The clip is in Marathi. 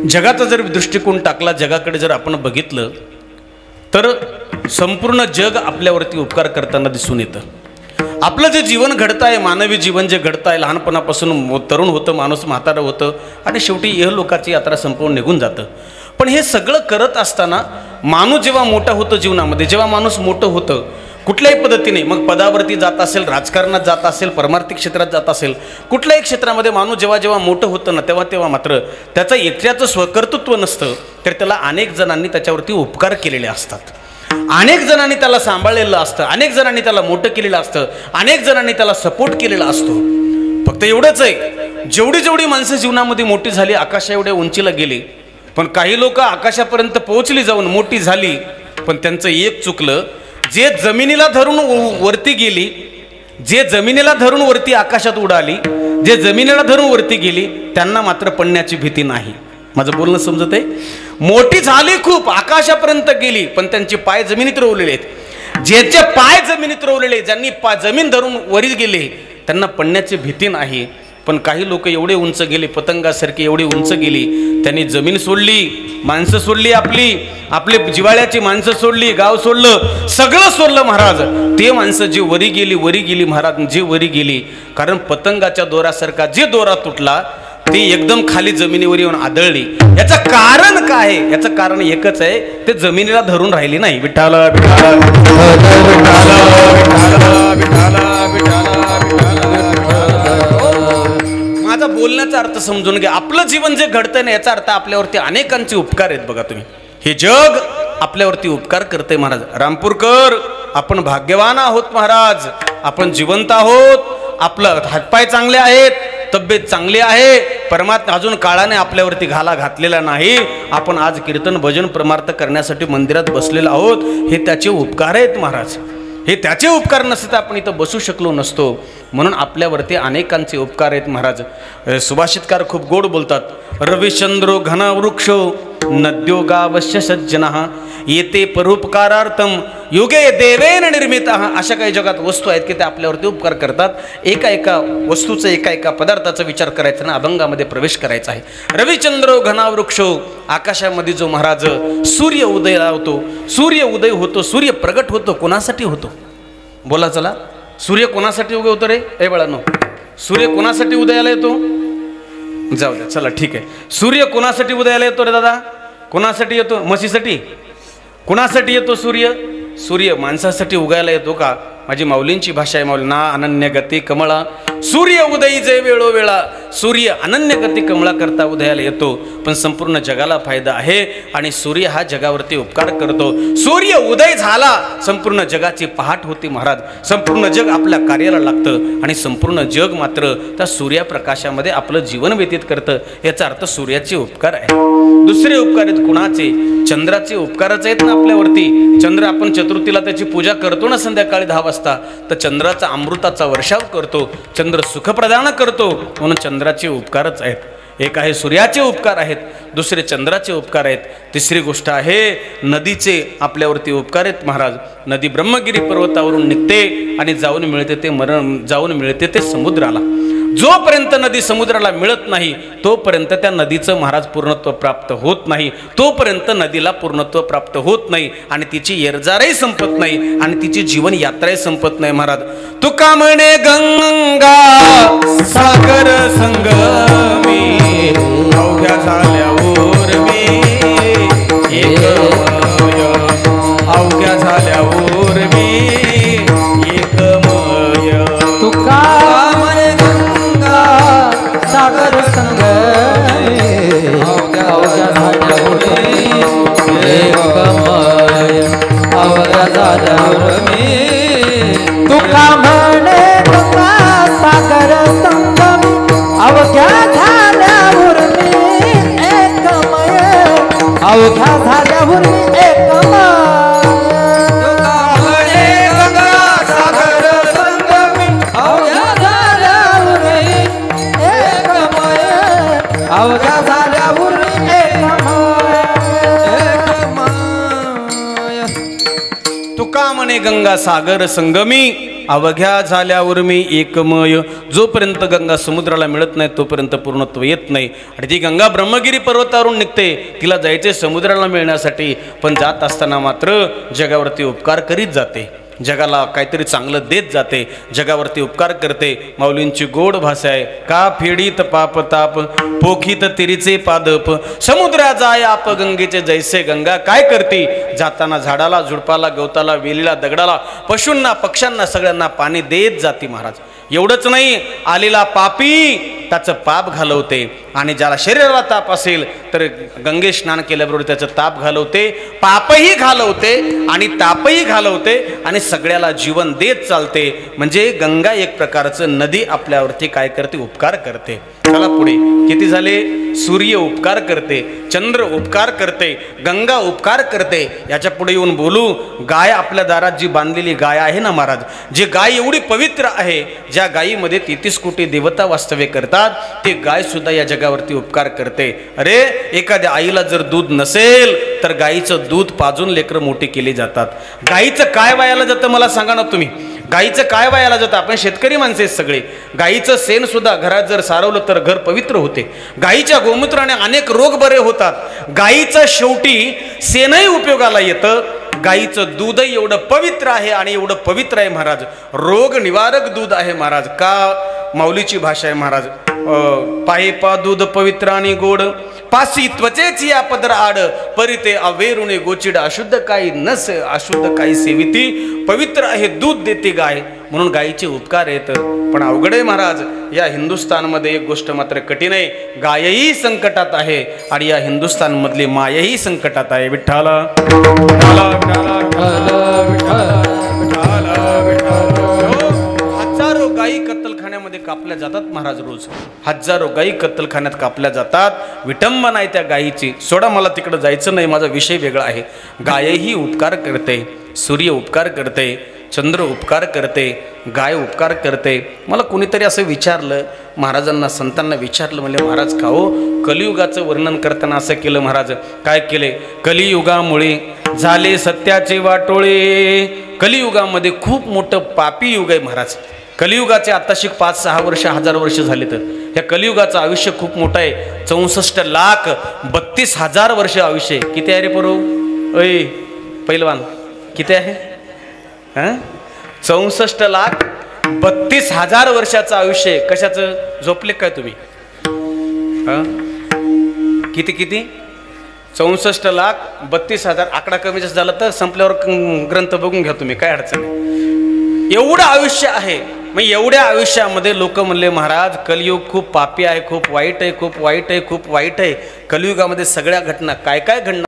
जगाचा जर दृष्टिकोन टाकला, जगाकडे जर आपण बघितलं तर संपूर्ण जग आपल्यावरती उपकार करताना दिसून येतं. आपलं जे जीवन घडतं आहे, मानवी जीवन जे घडतं आहे, लहानपणापासून तरुण होतं, माणूस म्हातारं होतं आणि शेवटी इहलोकाची यात्रा संपूर्ण निघून जातं. पण हे सगळं करत असताना माणूस जेव्हा मोठा होतं जीवनामध्ये, जेव्हा माणूस मोठं होतं कुठल्याही पद्धतीने, मग पदावरती जात असेल, राजकारणात जात असेल, परमार्थिक क्षेत्रात जात असेल, कुठल्याही क्षेत्रामध्ये माणूस जेव्हा जेव्हा मोठं होतं ना, तेव्हा मात्र त्याचं एकट्याचं स्वकर्तृत्व नसतं, तर त्याला अनेक जणांनी त्याच्यावरती उपकार केलेले असतात. अनेक जणांनी त्याला सांभाळलेलं असतं, अनेक जणांनी त्याला मोठं केलेलं असतं, अनेक जणांनी त्याला सपोर्ट केलेला असतो. फक्त एवढंच आहे, जेवढी जेवढी माणसं जीवनामध्ये मोठी झाली, आकाशा एवढ्या उंचीला गेली, पण काही लोक आकाशापर्यंत पोहोचली, जाऊन मोठी झाली, पण त्यांचं एक चुकलं. जे जमिनीला धरून वरती गेली, जे जमिनीला धरून वरती आकाशात उडाली, जे जमिनीला धरून वरती गेली, त्यांना मात्र पडण्याची भीती नाही. माझं बोलणं समजत आहे? मोठी झाली खूप, आकाशापर्यंत गेली, पण त्यांचे पाय जमिनीत रोवलेले आहेत. ज्याचे पाय जमिनीत रोवलेले, ज्यांनी जमीन धरून वरी गेले, त्यांना पडण्याची भीती नाही. पण काही लोक एवढे उंच गेले, पतंगासारखी एवढी उंच गेली, त्यांनी जमीन सोडली, माणसं सोडली, आपली जिवाळ्याची माणसं सोडली, गाव सोडलं, सगळं सोडलं महाराज. ते माणसं जे वरी गेली महाराज, जे वरी गेली, कारण पतंगाच्या दोरासारखा जे दोरा तुटला ती एकदम खाली जमिनीवर येऊन आदळली. याचं कारण काय आहे? याचं कारण एकच आहे, ते जमिनीला धरून राहिली नाही. विठ्ठल विठ्ठल माझा बोलण्याचा अर्थ समजून घ्या. आपलं जीवन जे घडतंय ना, याचा अर्थ आपल्यावरती अनेकांचे उपकार आहेत. बघा तुम्ही, हे जग आपल्यावरती उपकार करते महाराज. रामपूरकर, आपण भाग्यवान आहोत महाराज, आपण जिवंत आहोत, आपलं हातपाय चांगले आहेत, तब्येत चांगली आहे, परमात्मा अजून काळाने आपल्यावरती घाला घातलेला नाही. आपण आज कीर्तन भजन परमार्थ करण्यासाठी मंदिरात बसलेलो आहोत, हे त्याचे उपकार आहेत महाराज. हे त्याचे उपकार नसते तर आपण इथं बसू शकलो नसतो. म्हणून आपल्यावरती अनेकांचे उपकार आहेत महाराज. सुभाषितकार खूप गोड बोलतात. रविचंद्रो घना वृक्षो नद्योगावश्य सज्जनः येते परोपकारार्थम युगे देवेन निर्मितः. अशा काही जगात वस्तू आहेत की त्या आपल्यावरती उपकार करतात. एका वस्तूचं, एका पदार्थाचा विचार करायचा ना, अभंगामध्ये प्रवेश करायचा आहे. रविचंद्रो घना वृक्षो, आकाशामध्ये जो महाराज सूर्य उदय लावतो, सूर्य उदय होतो, सूर्य प्रगट होतो, कोणासाठी होतो? बोला चला, सूर्य कोणासाठी उगवतो रे? ए बाळांनो, सूर्य कोणासाठी उदयाला येतो? जाऊ द्या, चला ठीक आहे. सूर्य कोणासाठी उदयाला येतो रे दादा? कोणासाठी येतो? म्हशीसाठी? कोणासाठी येतो सूर्य? सूर्य माणसासाठी उगायला येतो का? माझी माऊलींची भाषा आहे. माऊली ना अनन्य गती कमळा सूर्य उदयी जय वेळोवेळा. सूर्य अनन्य गती कमळा करता उदयाला येतो, पण संपूर्ण जगाला फायदा आहे आणि सूर्य हा जगावरती उपकार करतो. सूर्य उदय झाला, संपूर्ण जगाची पहाट होती महाराज. संपूर्ण जग आपल्या कार्याला लागतं आणि संपूर्ण जग मात्र त्या सूर्यप्रकाशामध्ये आपलं जीवन व्यतीत करतं. याचा अर्थ सूर्याचे उपकार आहे. दुसरे उपकार आहेत कुणाचे? चंद्राचे उपकारच आहेत ना आपल्यावरती. चंद्र, आपण चतुर्थीला त्याची पूजा करतो ना संध्याकाळी 10 वाजता, तर चंद्राचा अमृताचा वर्षाव करतो, चंद्र सुख प्रदान करतो, म्हणून चंद्राचे उपकारच आहेत. एक आहे सूर्याचे उपकार आहेत, दुसरे चंद्राचे उपकार आहेत. तिसरी गोष्ट आहे नदीचे आपल्यावरती उपकार आहेत महाराज. नदी ब्रह्मगिरी पर्वतावरून निघते आणि जाऊन मिळते ते समुद्राला. जोपर्यंत नदी समुद्राला मिळत नाही तोपर्यंत त्या नदीचं महाराज पूर्णत्व प्राप्त होत नाही, तोपर्यंत नदीला पूर्णत्व प्राप्त होत नाही आणि तिची येरजारही संपत नाही आणि तिची जीवन यात्राही संपत नाही महाराज. तुका म्हणे गंगा सागर संगमी अवघ्या झाल्यावर मी एकमय, अवघ्या झाल्यावर मी एकमय. तुका सागर संग अवघ्या झाल्यावर एकमय, अवघ्या झाल्यावर मी. तुका म्हणे गंगा सागर संगम अवघ्या झाल्यावर मी एकमय, अवघ्या झाल्यावर मी एकमय. अवघ्या झाल्यावर तुका म्हणे गंगा सागर संगमी अवघ्या झाल्यावर मी एकमय. जोपर्यंत गंगा समुद्राला मिळत नाही तोपर्यंत पूर्णत्व येत नाही. आणि ती गंगा ब्रह्मगिरी पर्वतावरून निघते, तिला जायचे समुद्राला मिळण्यासाठी. पण जात असताना मात्र जगावरती उपकार करीत जाते, जगाला काहीतरी चांगलं देत जाते, जगावरती उपकार करते. माऊलींची गोड भाषा आहे. का फेडीत पाप ताप पोखीत तिरीचे पादप, समुद्रा जाय आप गंगेचे जैसे गंगा. काय करते? जाताना झाडाला झुडपाला गवताला वेलीला दगडाला पशूंना पक्ष्यांना सगळ्यांना पाणी देत जाते महाराज. एवढंच नाही, आलेला पापी त्याचं पाप घालवते. आणि ज्याला शरीराला ताप असेल तर गंगे स्नान केल्याबरोबर त्याचं ताप घालवते, पापही घालवते आणि तापही घालवते आणि सगळ्याला जीवन देत चालते. म्हणजे गंगा एक प्रकारचं नदी आपल्यावरती काय करते? उपकार करते. चला पुढे किती झाले? सूर्य उपकार करते, चंद्र उपकार करते, गंगा उपकार करते. याच्या पुढे येऊन बोलू, गाय आपल्या दारात जी बांधलेली गाय आहे ना महाराज, जी गाय एवढी पवित्र आहे, ज्या गायीमध्ये 33 कोटी देवता वास्तव्य करतात, ते गाय सुद्धा या जगावरती उपकार करते. अरे एखाद्या आईला जर दूध नसेल तर गायीचं दूध पाजून लेकरं मोठी केली जातात. गायीचं काय वायाला जातं मला सांगा ना तुम्ही? गायीचं काय वायाला जातं? आपण शेतकरी माणसे आहेत सगळे. गायीचं शेण सुद्धा घरात जर सारवलं तर घर पवित्र होते. गायीच्या गोमूत्राने अनेक रोग बरे होतात. गायीचं शेवटी शेणही उपयोगाला येतं. गायीचं दूधही एवढं पवित्र आहे आणि एवढं पवित्र आहे महाराज, रोग निवारक दूध आहे महाराज. का? माऊलीची भाषा आहे महाराज. पाये पा दूध पवित्र आणि गोड, पासी त्वचेची या पदर आड, परिते अवेरुणे गोचिड. अशुद्ध काही नस अशुद्ध काही सेविती, पवित्र आहे दूध देते गाय. म्हणून गायीचे उपकार येत. पण अवघड आहे महाराज, या हिंदुस्थानमध्ये एक गोष्ट मात्र कठीण आहे. गायही संकटात आहे आणि या हिंदुस्थान मधली मायही संकटात आहे. विठ्ठला हजारो गायी कत्तलखान्यामध्ये कापल्या जातात महाराज. रोज हजारो गायी कत्तलखान्यात कापल्या जातात. विटंबना आहे त्या गायीची. सोडा, मला तिकडे जायचं नाही, माझा विषय वेगळा आहे. गायही उपकार करते, सूर्य उपकार करते, चंद्र उपकार करते, गाय उपकार करते. मला कोणीतरी असं विचारलं, महाराजांना संतांना विचारलं, म्हणजे महाराज का हो कलियुगाचं वर्णन करताना असं केलं महाराज? काय केले? कलियुगामुळे झाले सत्याचे वाटोळे. कलियुगामध्ये खूप मोठं पापी युग आहे महाराज. कलियुगाचे आत्ताशी 5-6 वर्ष 1000 वर्ष झाले तर या कलियुगाचं आयुष्य खूप मोठं आहे. 64,32,000 वर्ष आयुष्य. किती आहे रे पोरो? ऐ पैलवान, किती आहे? 64,32,000 वर्षाचं आयुष्य. कशाचं? झोपले काय तुम्ही? किती किती? 64,32,000. आकडा कमी जास्त झाला तर संपल्यावर ग्रंथ बघून घ्या तुम्ही, काय अडचण आहे. एवढं आयुष्य आहे. मग एवढ्या आयुष्यामध्ये लोक म्हणले महाराज कलियुग खूप पापी आहे, खूप वाईट आहे, खूप वाईट आहे, खूप वाईट आहे. कलियुगामध्ये सगळ्या घटना काय काय घडणार